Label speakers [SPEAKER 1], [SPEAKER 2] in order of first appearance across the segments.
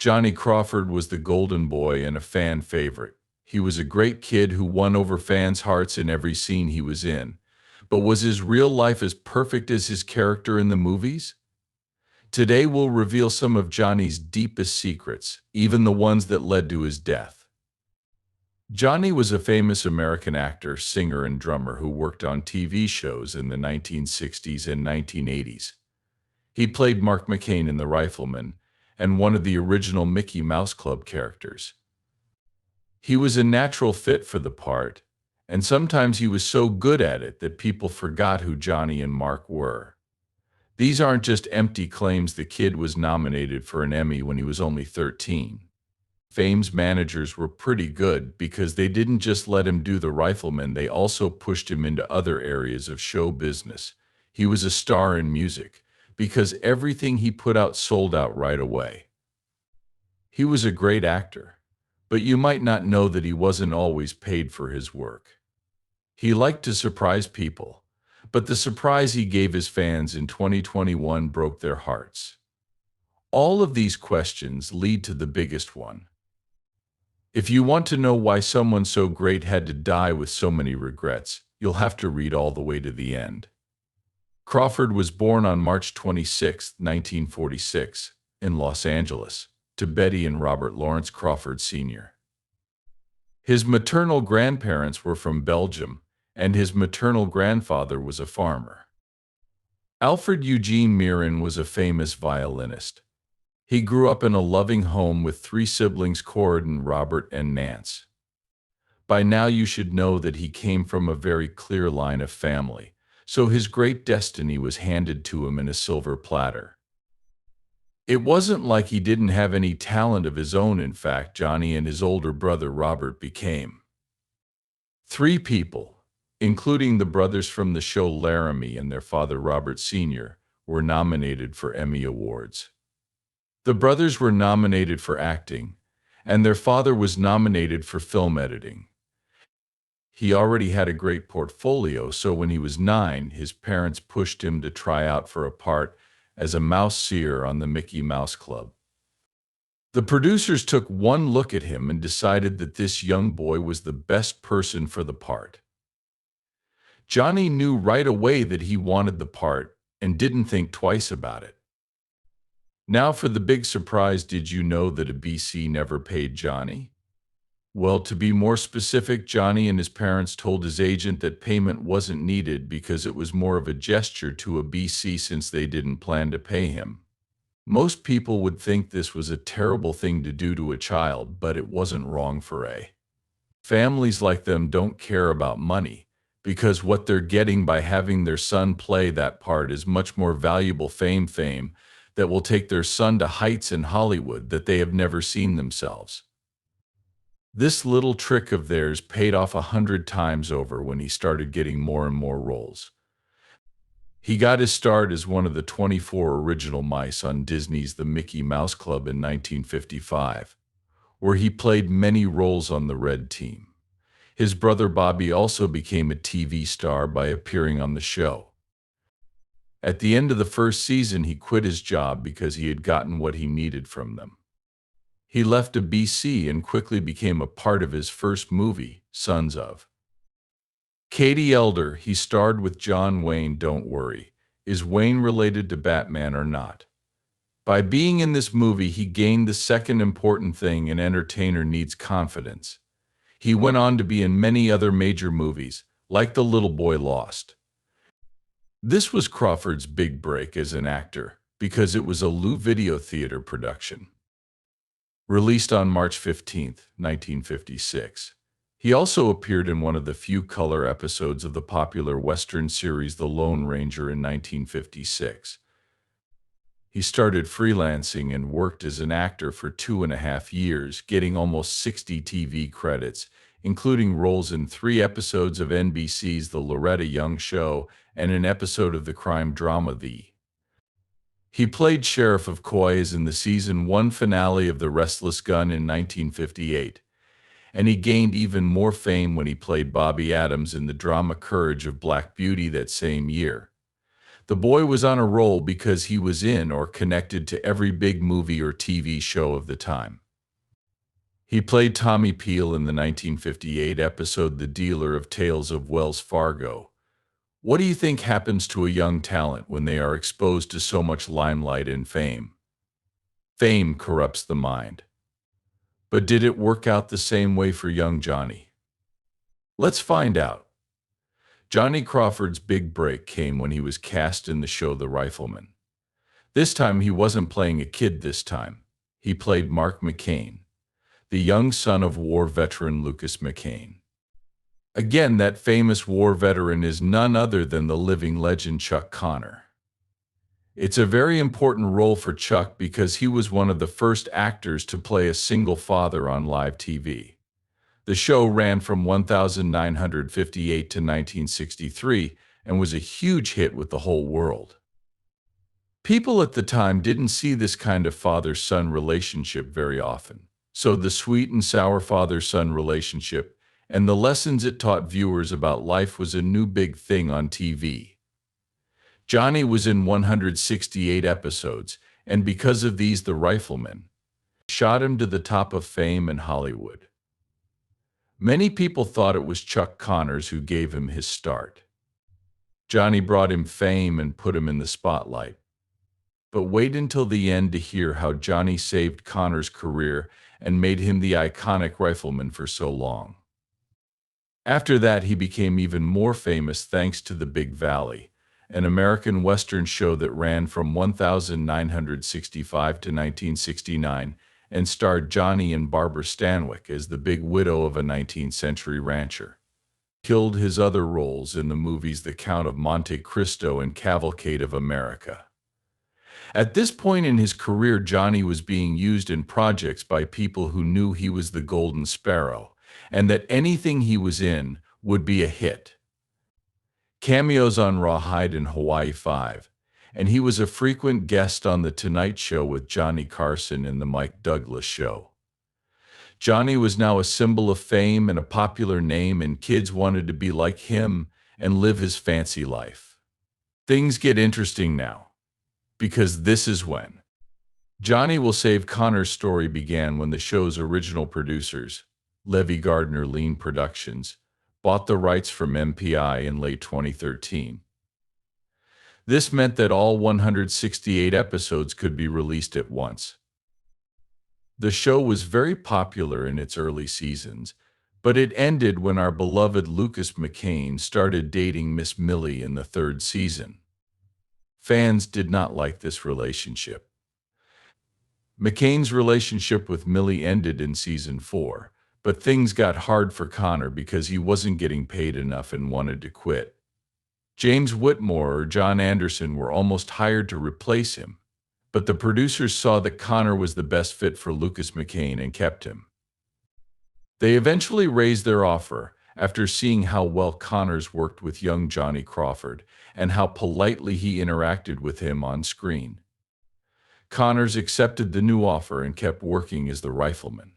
[SPEAKER 1] Johnny Crawford was the golden boy and a fan favorite. He was a great kid who won over fans' hearts in every scene he was in. But was his real life as perfect as his character in the movies? Today we'll reveal some of Johnny's deepest secrets, even the ones that led to his death. Johnny was a famous American actor, singer, and drummer who worked on TV shows in the 1960s and 1980s. He played Mark McCain in The Rifleman and one of the original Mickey Mouse Club characters. He was a natural fit for the part, and sometimes he was so good at it that people forgot who Johnny and Mark were. These aren't just empty claims. The kid was nominated for an Emmy when he was only 13. Fame's managers were pretty good because they didn't just let him do The Rifleman, they also pushed him into other areas of show business. He was a star in music because everything he put out sold out right away. He was a great actor, but you might not know that he wasn't always paid for his work. He liked to surprise people, but the surprise he gave his fans in 2021 broke their hearts. All of these questions lead to the biggest one. If you want to know why someone so great had to die with so many regrets, you'll have to read all the way to the end. Crawford was born on March 26, 1946, in Los Angeles, to Betty and Robert Lawrence Crawford Sr. His maternal grandparents were from Belgium, and his maternal grandfather was a farmer. Alfred Eugene Mirren was a famous violinist. He grew up in a loving home with three siblings, Corden, Robert, and Nance. By now you should know that he came from a very clear line of family, so his great destiny was handed to him in a silver platter. It wasn't like he didn't have any talent of his own. In fact, Johnny and his older brother Robert became three people, including the brothers from the show Laramie and their father Robert Sr., were nominated for Emmy Awards. The brothers were nominated for acting, and their father was nominated for film editing. He already had a great portfolio, so when he was 9, his parents pushed him to try out for a part as a mouse seer on the Mickey Mouse Club. The producers took one look at him and decided that this young boy was the best person for the part. Johnny knew right away that he wanted the part and didn't think twice about it. Now for the big surprise. Did you know that a BC never paid Johnny? Well, to be more specific, Johnny and his parents told his agent that payment wasn't needed because it was more of a gesture to a BC since they didn't plan to pay him. Most people would think this was a terrible thing to do to a child, but it wasn't wrong for a. Families like them don't care about money because what they're getting by having their son play that part is much more valuable fame that will take their son to heights in Hollywood that they have never seen themselves. This little trick of theirs paid off 100 times over when he started getting more and more roles. He got his start as one of the 24 original mice on Disney's The Mickey Mouse Club in 1955, where he played many roles on the Red Team. His brother Bobby also became a TV star by appearing on the show. At the end of the first season, he quit his job because he had gotten what he needed from them. He left a BC and quickly became a part of his first movie, Sons of Katie Elder. He starred with John Wayne. Don't worry, is Wayne related to Batman or not? By being in this movie, he gained the second important thing an entertainer needs: confidence. He went on to be in many other major movies, like The Little Boy Lost. This was Crawford's big break as an actor because it was a Lou Video Theater production. Released on March 15, 1956. He also appeared in one of the few color episodes of the popular Western series The Lone Ranger in 1956. He started freelancing and worked as an actor for 2.5 years, getting almost 60 TV credits, including roles in 3 episodes of NBC's The Loretta Young Show and an episode of the crime drama The. He played Sheriff of Coys in the season 1 finale of The Restless Gun in 1958, and he gained even more fame when he played Bobby Adams in the drama Courage of Black Beauty that same year. The boy was on a roll because he was in or connected to every big movie or TV show of the time. He played Tommy Peel in the 1958 episode The Dealer of Tales of Wells Fargo. What do you think happens to a young talent when they are exposed to so much limelight and fame? Fame corrupts the mind. But did it work out the same way for young Johnny? Let's find out. Johnny Crawford's big break came when he was cast in the show The Rifleman. This time he wasn't playing a kid this time. He played Mark McCain, the young son of war veteran Lucas McCain. Again, that famous war veteran is none other than the living legend Chuck Connor. It's a very important role for Chuck because he was one of the first actors to play a single father on live TV. The show ran from 1958 to 1963 and was a huge hit with the whole world. People at the time didn't see this kind of father-son relationship very often, so the sweet and sour father-son relationship and the lessons it taught viewers about life was a new big thing on TV. Johnny was in 168 episodes, and because of these, The Rifleman shot him to the top of fame in Hollywood. Many people thought it was Chuck Connors who gave him his start. Johnny brought him fame and put him in the spotlight. But wait until the end to hear how Johnny saved Connor's career and made him the iconic Rifleman for so long. After that, he became even more famous thanks to The Big Valley, an American Western show that ran from 1965 to 1969 and starred Johnny and Barbara Stanwyck as the big widow of a 19th century rancher. He killed his other roles in the movies The Count of Monte Cristo and Cavalcade of America. At this point in his career, Johnny was being used in projects by people who knew he was the Golden Sparrow, and that anything he was in would be a hit. Cameos on Rawhide and Hawaii 5, and he was a frequent guest on The Tonight Show with Johnny Carson and The Mike Douglas Show. Johnny was now a symbol of fame and a popular name, and kids wanted to be like him and live his fancy life. Things get interesting now, because this is when Johnny Will Save Connor's story began when the show's original producers, Levy Gardner Lean Productions, bought the rights from MPI in late 2013. This meant that all 168 episodes could be released at once. The show was very popular in its early seasons, but it ended when our beloved Lucas McCain started dating Miss Millie in the third season. Fans did not like this relationship. McCain's relationship with Millie ended in season 4, but things got hard for Connor because he wasn't getting paid enough and wanted to quit. James Whitmore or John Anderson were almost hired to replace him, but the producers saw that Connor was the best fit for Lucas McCain and kept him. They eventually raised their offer after seeing how well Connors worked with young Johnny Crawford and how politely he interacted with him on screen. Connors accepted the new offer and kept working as the Rifleman.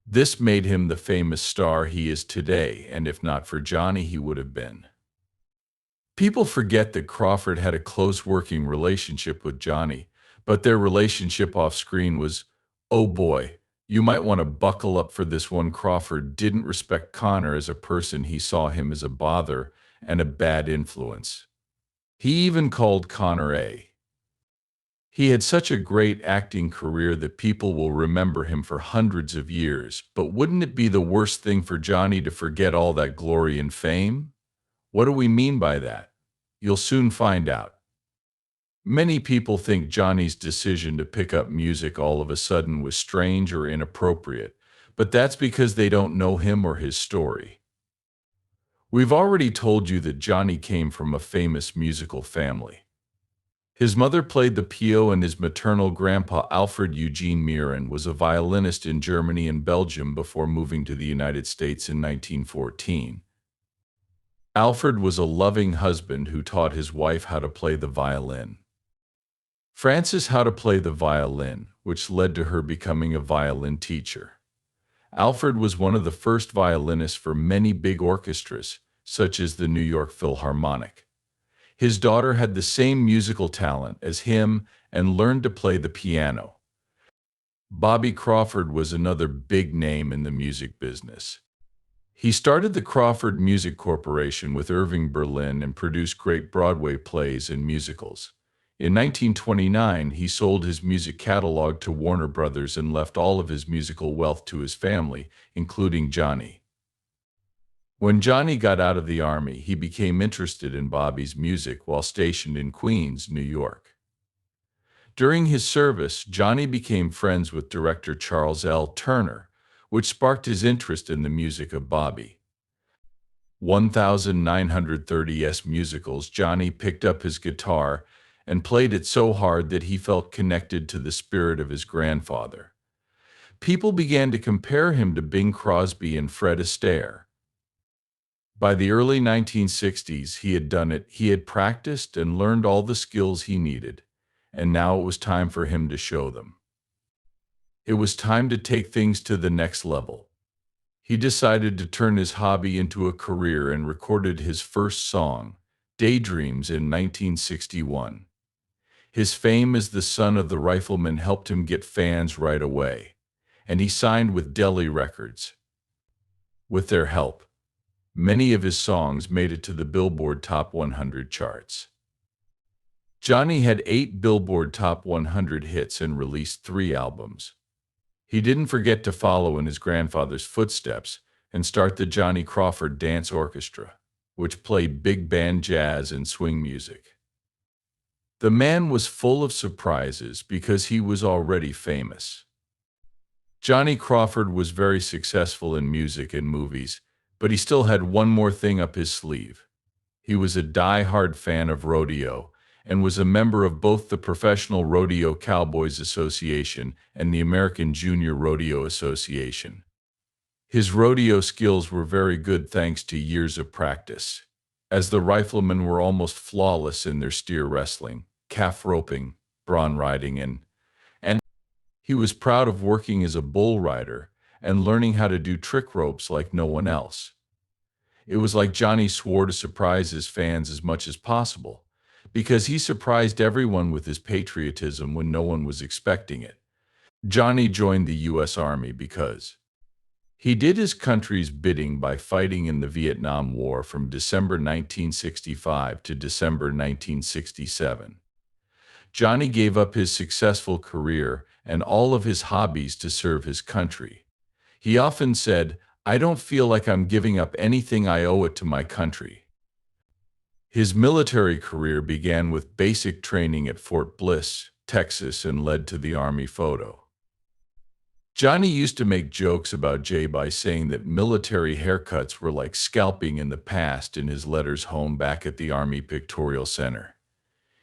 [SPEAKER 1] This made him the famous star he is today, and if not for Johnny, he would have been. People forget that Crawford had a close working relationship with Johnny, but their relationship off-screen was, oh boy, you might want to buckle up for this one. Crawford didn't respect Connor as a person. He saw him as a bother and a bad influence. He even called Connor a He had such a great acting career that people will remember him for hundreds of years, but wouldn't it be the worst thing for Johnny to forget all that glory and fame? What do we mean by that? You'll soon find out. Many people think Johnny's decision to pick up music all of a sudden was strange or inappropriate, but that's because they don't know him or his story. We've already told you that Johnny came from a famous musical family. His mother played the piano and his maternal grandpa Alfred Eugene Mirren was a violinist in Germany and Belgium before moving to the United States in 1914. Alfred was a loving husband who taught his wife how to play the violin. Frances how to play the violin, which led to her becoming a violin teacher. Alfred was one of the first violinists for many big orchestras, such as the New York Philharmonic. His daughter had the same musical talent as him and learned to play the piano. Bobby Crawford was another big name in the music business. He started the Crawford Music Corporation with Irving Berlin and produced great Broadway plays and musicals. In 1929, he sold his music catalog to Warner Brothers and left all of his musical wealth to his family, including Johnny. When Johnny got out of the Army, he became interested in Bobby's music while stationed in Queens, New York. During his service, Johnny became friends with director Charles L. Turner, which sparked his interest in the music of Bobby. 1930's musicals, Johnny picked up his guitar and played it so hard that he felt connected to the spirit of his grandfather. People began to compare him to Bing Crosby and Fred Astaire. By the early 1960s, he had done it. He had practiced and learned all the skills he needed, and now it was time for him to show them. It was time to take things to the next level. He decided to turn his hobby into a career and recorded his first song, Daydreams, in 1961. His fame as the son of the Rifleman helped him get fans right away, and he signed with Deli Records. With their help, many of his songs made it to the Billboard Top 100 charts. Johnny had 8 Billboard Top 100 hits and released 3 albums. He didn't forget to follow in his grandfather's footsteps and start the Johnny Crawford Dance Orchestra, which played big band jazz and swing music. The man was full of surprises because he was already famous. Johnny Crawford was very successful in music and movies, but he still had one more thing up his sleeve. He was a die-hard fan of rodeo and was a member of both the Professional Rodeo Cowboys Association and the American Junior Rodeo Association. His rodeo skills were very good thanks to years of practice, as the Riflemen were almost flawless in their steer wrestling, calf roping, brawn riding, and he was proud of working as a bull rider and learning how to do trick ropes like no one else. It was like Johnny swore to surprise his fans as much as possible, because he surprised everyone with his patriotism when no one was expecting it. Johnny joined the U.S. Army because he did his country's bidding by fighting in the Vietnam War from December 1965 to December 1967. Johnny gave up his successful career and all of his hobbies to serve his country. He often said, "I don't feel like I'm giving up anything. I owe it to my country." His military career began with basic training at Fort Bliss, Texas, and led to the Army photo. Johnny used to make jokes about Jay by saying that military haircuts were like scalping in the past in his letters home back at the Army Pictorial Center.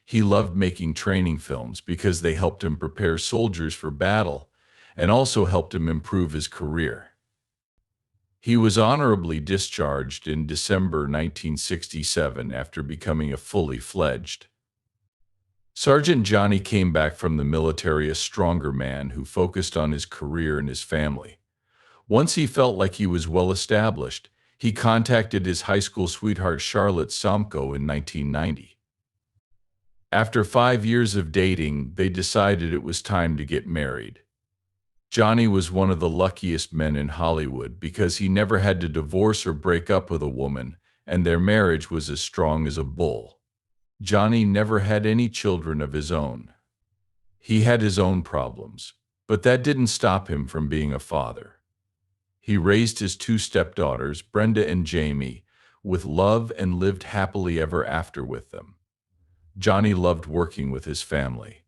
[SPEAKER 1] He loved making training films because they helped him prepare soldiers for battle and also helped him improve his career. He was honorably discharged in December 1967 after becoming a fully fledged Sergeant. Johnny came back from the military a stronger man who focused on his career and his family. Once he felt like he was well established, he contacted his high school sweetheart Charlotte Somko in 1990. After 5 years of dating, they decided it was time to get married. Johnny was one of the luckiest men in Hollywood because he never had to divorce or break up with a woman, and their marriage was as strong as a bull. Johnny never had any children of his own. He had his own problems, but that didn't stop him from being a father. He raised his 2 stepdaughters, Brenda and Jamie, with love and lived happily ever after with them. Johnny loved working with his family.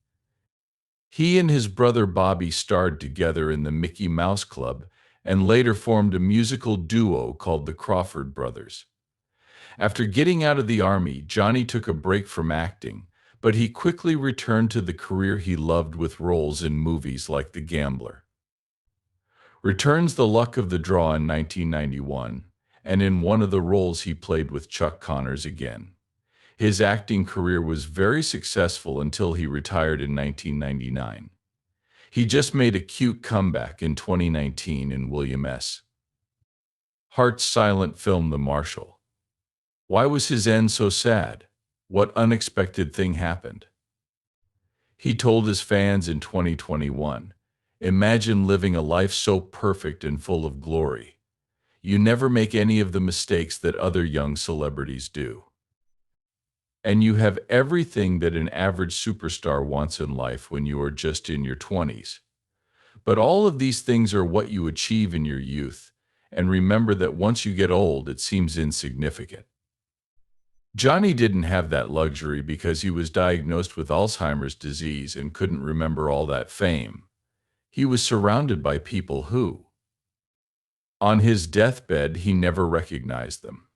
[SPEAKER 1] He and his brother Bobby starred together in the Mickey Mouse Club and later formed a musical duo called the Crawford Brothers. After getting out of the Army, Johnny took a break from acting, but he quickly returned to the career he loved with roles in movies like The Gambler. Returns the Luck of the Draw in 1991, and in one of the roles he played with Chuck Connors again. His acting career was very successful until he retired in 1999. He just made a cute comeback in 2019 in William S. Hart's silent film The Marshal. Why was his end so sad? What unexpected thing happened? He told his fans in 2021, "Imagine living a life so perfect and full of glory. You never make any of the mistakes that other young celebrities do. And you have everything that an average superstar wants in life when you are just in your 20s. But all of these things are what you achieve in your youth, and remember that once you get old, it seems insignificant." Johnny didn't have that luxury because he was diagnosed with Alzheimer's disease and couldn't remember all that fame. He was surrounded by people who, on his deathbed, he never recognized them.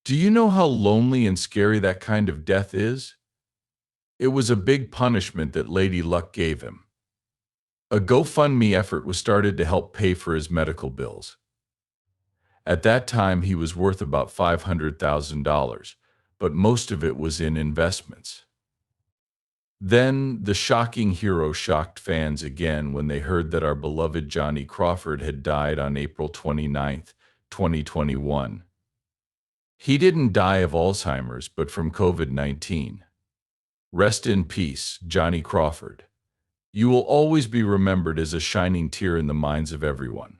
[SPEAKER 1] Do you know how lonely and scary that kind of death is? It was a big punishment that Lady Luck gave him. A GoFundMe effort was started to help pay for his medical bills. At that time, he was worth about $500,000, but most of it was in investments. Then, the shocking hero shocked fans again when they heard that our beloved Johnny Crawford had died on April 29th, 2021. He didn't die of Alzheimer's, but from COVID-19. Rest in peace, Johnny Crawford. You will always be remembered as a shining tear in the minds of everyone.